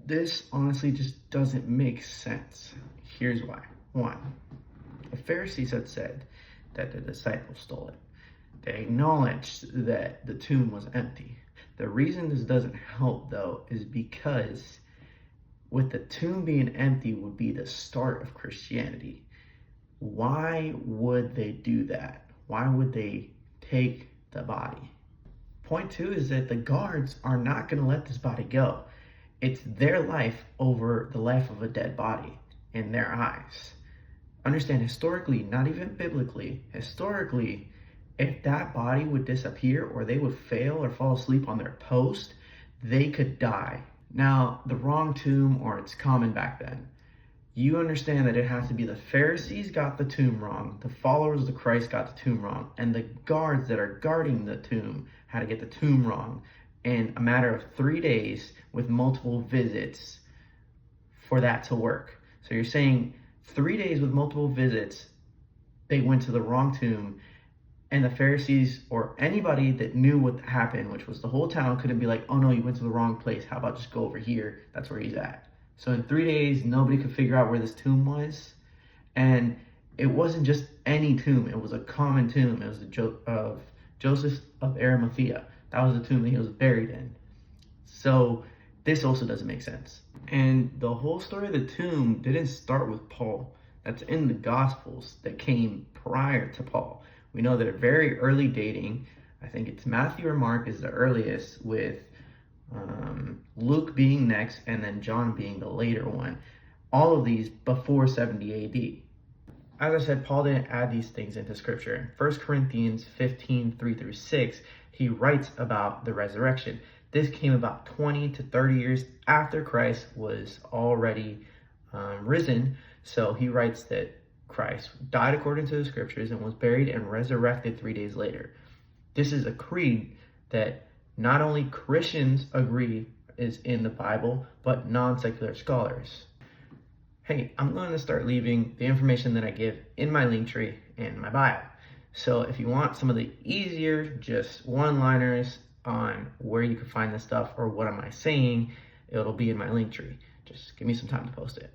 This honestly just doesn't make sense. Here's why. One, the Pharisees had said that the disciples stole it. They acknowledged that the tomb was empty. The reason this doesn't help, though, is because with the tomb being empty would be the start of Christianity. Why would they do that? Why would they take the body? Point two is that the guards are not going to let this body go. It's their life over the life of a dead body in their eyes. Understand, historically, not even biblically, historically, if that body would disappear or they would fail or fall asleep on their post, they could die. Now, the wrong tomb, or it's common back then, you understand that it has to be the Pharisees got the tomb wrong, the followers of Christ got the tomb wrong, and the guards that are guarding the tomb had to get the tomb wrong in a matter of 3 days with multiple visits for that to work. So you're saying 3 days with multiple visits, they went to the wrong tomb, and the Pharisees or anybody that knew what happened, which was the whole town, couldn't be like, oh no, you went to the wrong place. How about just go over here? That's where he's at. So in 3 days, nobody could figure out where this tomb was. And it wasn't just any tomb. It was a common tomb. It was of Joseph of Arimathea. That was the tomb that he was buried in. So this also doesn't make sense. And the whole story of the tomb didn't start with Paul. That's in the Gospels that came prior to Paul. We know that a very early dating, I think it's Matthew or Mark is the earliest, with Luke being next, and then John being the later one. All of these before 70 AD. As I said, Paul didn't add these things into scripture. In 1 Corinthians 15, 3-6, he writes about the resurrection. This came about 20 to 30 years after Christ was already risen. So he writes that Christ died according to the scriptures and was buried and resurrected 3 days later. This is a creed that not only Christians agree is in the Bible, but non-secular scholars. Hey, I'm going to start leaving the information that I give in my link tree in my bio. So if you want some of the easier, just one-liners on where you can find this stuff or what am I saying, it'll be in my link tree. Just give me some time to post it.